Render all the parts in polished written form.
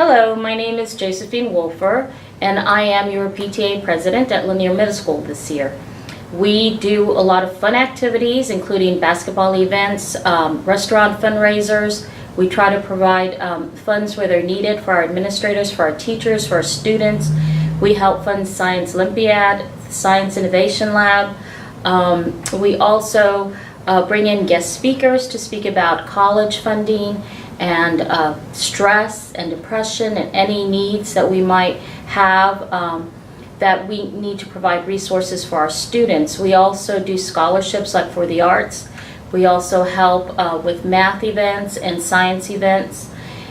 Hello, my name is Josephine Wolfer, and I am your PTA president at Lanier Middle School this year. We do a lot of fun activities, including basketball events, restaurant fundraisers. We try to provide funds where they're needed for our administrators, for our teachers, for our students. We help fund Science Olympiad, Science Innovation Lab. We also bring in guest speakers to speak about college funding and stress and depression and any needs that we might have that we need to provide resources for our students. We also do scholarships like for the arts. We also help with math events and science events.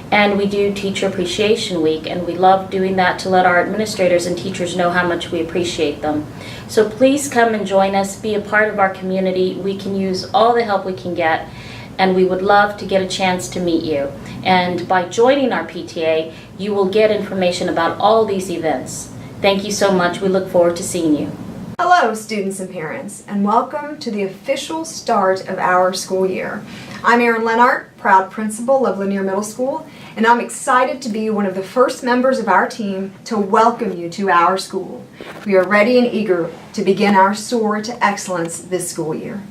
And we do Teacher Appreciation Week, and we love doing that to let our administrators and teachers know how much we appreciate them. So please come and join us, be a part of our community. We can use all the help we can get, and we would love to get a chance to meet you. And by joining our PTA, you will get information about all these events. Thank you so much. We look forward to seeing you. Hello, students and parents, and welcome to the official start of our school year. I'm Erin Lennart, proud principal of Lanier Middle School, and I'm excited to be one of the first members of our team to welcome you to our school. We are ready and eager to begin our soar to excellence this school year.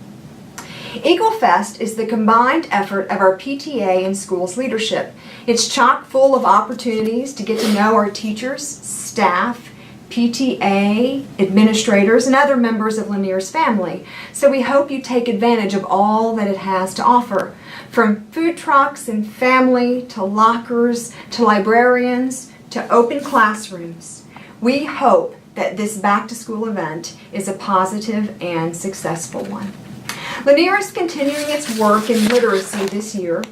Eaglefest is the combined effort of our PTA and schools leadership. It's chock full of opportunities to get to know our teachers, staff, PTA, administrators, and other members of Lanier's family. So we hope you take advantage of all that it has to offer. From food trucks and family, to lockers, to librarians, to open classrooms. We hope that this back-to-school event is a positive and successful one. Lanier is continuing its work in literacy this year,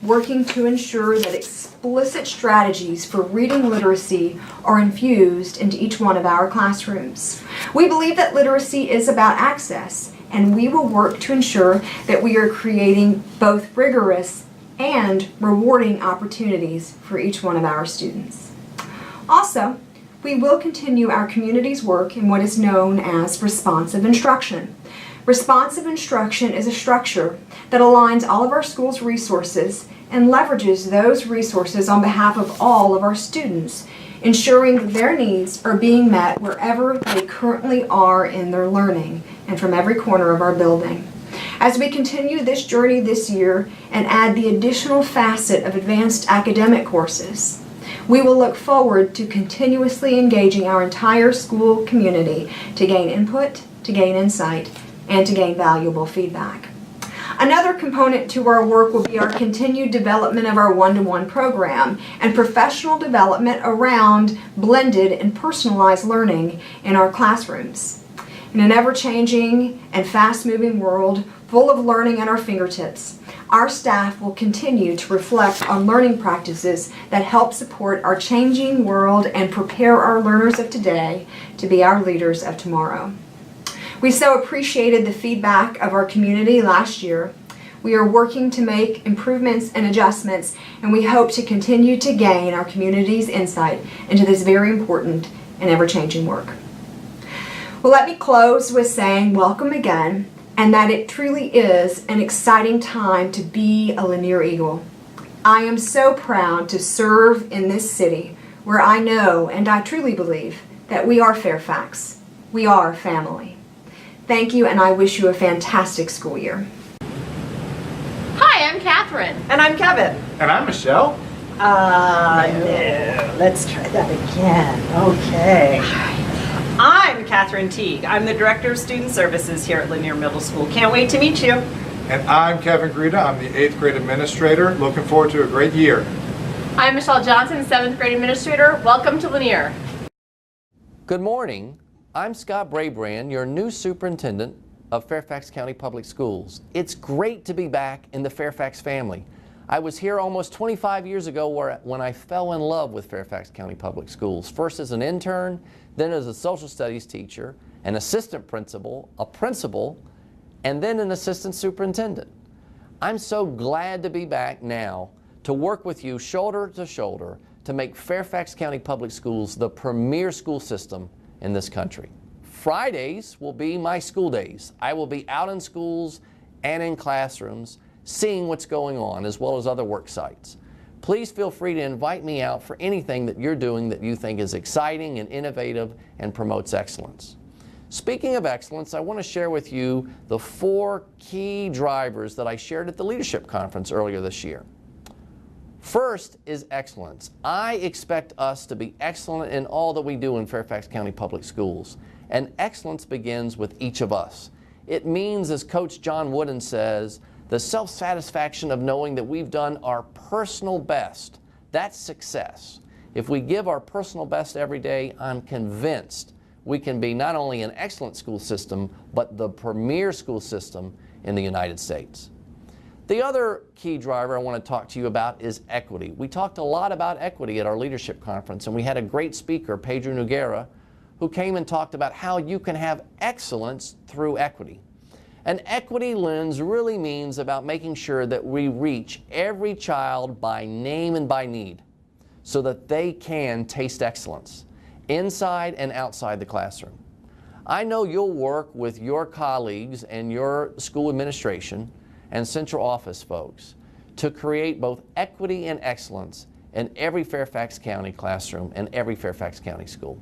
working to ensure that explicit strategies for reading literacy are infused into each one of our classrooms. We believe that literacy is about access, and we will work to ensure that we are creating both rigorous and rewarding opportunities for each one of our students. Also, we will continue our community's work in what is known as responsive instruction. Responsive instruction is a structure that aligns all of our schools' resources and leverages those resources on behalf of all of our students, ensuring that their needs are being met wherever they currently are in their learning and from every corner of our building. As we continue this journey this year and add the additional facet of advanced academic courses, we will look forward to continuously engaging our entire school community to gain input, to gain insight, and to gain valuable feedback. Another component to our work will be our continued development of our one-to-one program and professional development around blended and personalized learning in our classrooms. In an ever-changing and fast-moving world full of learning at our fingertips, our staff will continue to reflect on learning practices that help support our changing world and prepare our learners of today to be our leaders of tomorrow. We so appreciated the feedback of our community last year. We are working to make improvements and adjustments, and we hope to continue to gain our community's insight into this very important and ever-changing work. Well, let me close with saying welcome again, and that it truly is an exciting time to be a Lanier Eagle. I am so proud to serve in this city where I know and I truly believe that we are Fairfax. We are family. Thank you, and I wish you a fantastic school year. Hi, I'm Catherine. And I'm Kevin. And I'm Michelle. No. Let's try that again. Okay. I'm Catherine Teague. I'm the Director of Student Services here at Lanier Middle School. Can't wait to meet you. And I'm Kevin Greta. I'm the 8th grade administrator. Looking forward to a great year. I'm Michelle Johnson, 7th grade administrator. Welcome to Lanier. Good morning. I'm Scott Brabrand, your new superintendent of Fairfax County Public Schools. It's great to be back in the Fairfax family. I was here almost 25 years ago when I fell in love with Fairfax County Public Schools, first as an intern, then as a social studies teacher, an assistant principal, a principal, and then an assistant superintendent. I'm so glad to be back now to work with you shoulder to shoulder to make Fairfax County Public Schools the premier school system in this country. Fridays will be my school days. I will be out in schools and in classrooms seeing what's going on, as well as other work sites. Please feel free to invite me out for anything that you're doing that you think is exciting and innovative and promotes excellence. Speaking of excellence, I want to share with you the 4 key drivers that I shared at the Leadership Conference earlier this year. First is excellence. I expect us to be excellent in all that we do in Fairfax County Public Schools. And excellence begins with each of us. It means, as Coach John Wooden says, the self-satisfaction of knowing that we've done our personal best. That's success. If we give our personal best every day, I'm convinced we can be not only an excellent school system, but the premier school system in the United States. The other key driver I want to talk to you about is equity. We talked a lot about equity at our leadership conference, and we had a great speaker, Pedro Noguera, who came and talked about how you can have excellence through equity. An equity lens really means about making sure that we reach every child by name and by need so that they can taste excellence inside and outside the classroom. I know you'll work with your colleagues and your school administration and central office folks to create both equity and excellence in every Fairfax County classroom and every Fairfax County school.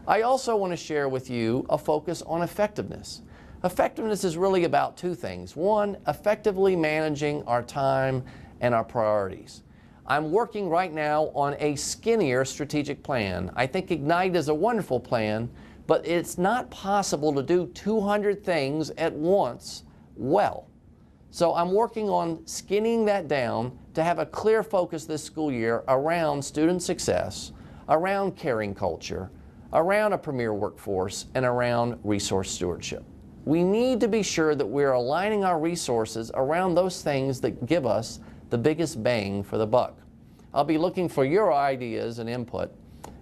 I also want to share with you a focus on effectiveness. Effectiveness is really about 2 things. One, effectively managing our time and our priorities. I'm working right now on a skinnier strategic plan. I think Ignite is a wonderful plan, but it's not possible to do 200 things at once well. So I'm working on skinning that down to have a clear focus this school year around student success, around caring culture, around a premier workforce, and around resource stewardship. We need to be sure that we're aligning our resources around those things that give us the biggest bang for the buck. I'll be looking for your ideas and input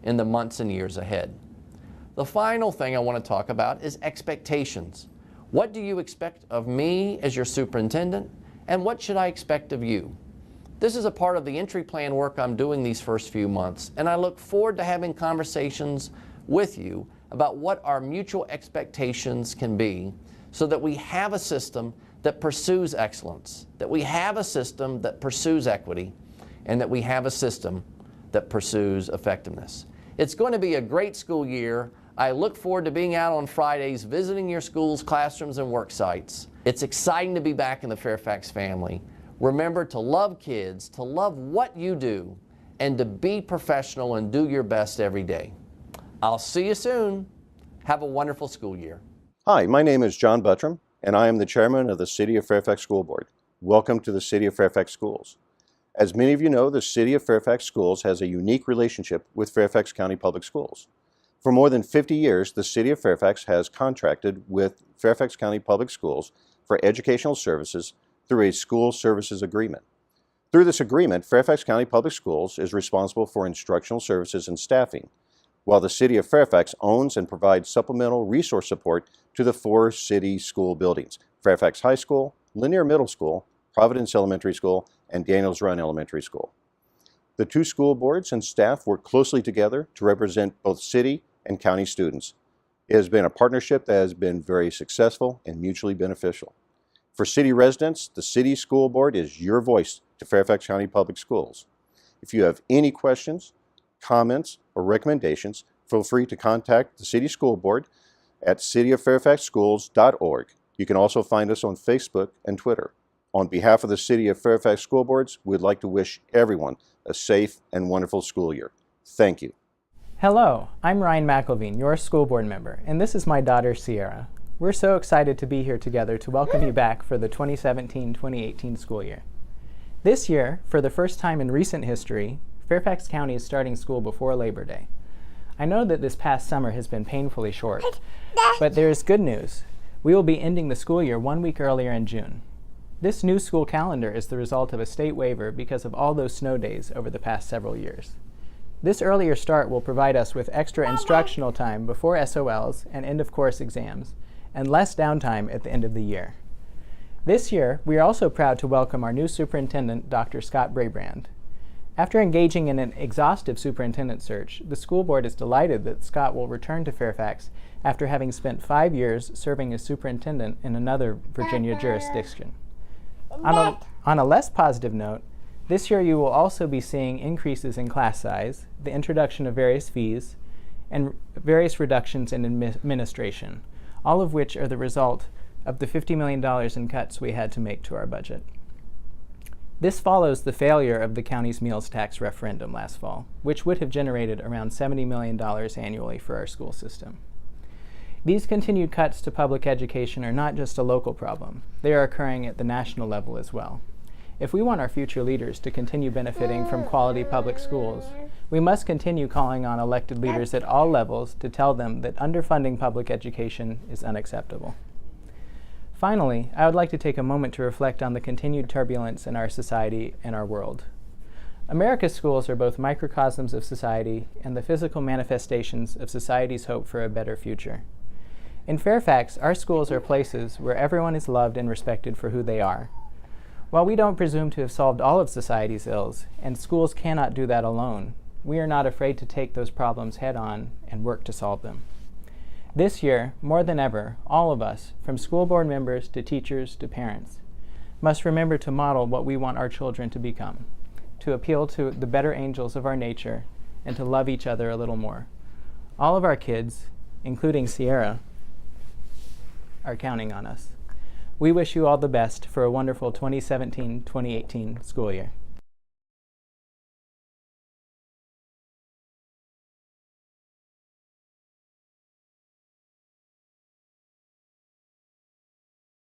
in the months and years ahead. The final thing I want to talk about is expectations. What do you expect of me as your superintendent, and what should I expect of you? This is a part of the entry plan work I'm doing these first few months, and I look forward to having conversations with you about what our mutual expectations can be so that we have a system that pursues excellence, that we have a system that pursues equity, and that we have a system that pursues effectiveness. It's going to be a great school year. I look forward to being out on Fridays, visiting your schools, classrooms, and work sites. It's exciting to be back in the Fairfax family. Remember to love kids, to love what you do, and to be professional and do your best every day. I'll see you soon. Have a wonderful school year. Hi, my name is John Buttram, and I am the chairman of the City of Fairfax School Board. Welcome to the City of Fairfax Schools. As many of you know, the City of Fairfax Schools has a unique relationship with Fairfax County Public Schools. For more than 50 years, the City of Fairfax has contracted with Fairfax County Public Schools for educational services through a school services agreement. Through this agreement, Fairfax County Public Schools is responsible for instructional services and staffing, while the City of Fairfax owns and provides supplemental resource support to the 4 city school buildings: Fairfax High School, Lanier Middle School, Providence Elementary School, and Daniels Run Elementary School. The 2 school boards and staff work closely together to represent both city and county students. It has been a partnership that has been very successful and mutually beneficial. For city residents, the City School Board is your voice to Fairfax County Public Schools. If you have any questions, comments, or recommendations, feel free to contact the City School Board at cityoffairfaxschools.org. You can also find us on Facebook and Twitter. On behalf of the City of Fairfax School Boards, we'd like to wish everyone a safe and wonderful school year. Thank you. Hello, I'm Ryan McElveen, your school board member, and this is my daughter Sierra. We're so excited to be here together to welcome you back for the 2017-2018 school year. This year, for the first time in recent history, Fairfax County is starting school before Labor Day. I know that this past summer has been painfully short, but there is good news. We will be ending the school year 1 week earlier in June. This new school calendar is the result of a state waiver because of all those snow days over the past several years. This earlier start will provide us with extra instructional time before SOLs and end-of-course exams, and less downtime at the end of the year. This year, we are also proud to welcome our new superintendent, Dr. Scott Braybrand. After engaging in an exhaustive superintendent search, the school board is delighted that Scott will return to Fairfax after having spent 5 years serving as superintendent in another Virginia jurisdiction. On a less positive note, This year you will also be seeing increases in class size, the introduction of various fees, and various reductions in administration, all of which are the result of the $50 million in cuts we had to make to our budget. This follows the failure of the county's meals tax referendum last fall, which would have generated around $70 million annually for our school system. These continued cuts to public education are not just a local problem. They are occurring at the national level as well. If we want our future leaders to continue benefiting from quality public schools, we must continue calling on elected leaders at all levels to tell them that underfunding public education is unacceptable. Finally, I would like to take a moment to reflect on the continued turbulence in our society and our world. America's schools are both microcosms of society and the physical manifestations of society's hope for a better future. In Fairfax, our schools are places where everyone is loved and respected for who they are. While we don't presume to have solved all of society's ills, and schools cannot do that alone, we are not afraid to take those problems head on and work to solve them. This year, more than ever, all of us, from school board members to teachers to parents, must remember to model what we want our children to become, to appeal to the better angels of our nature, and to love each other a little more. All of our kids, including Sierra, are counting on us. We wish you all the best for a wonderful 2017-2018 school year.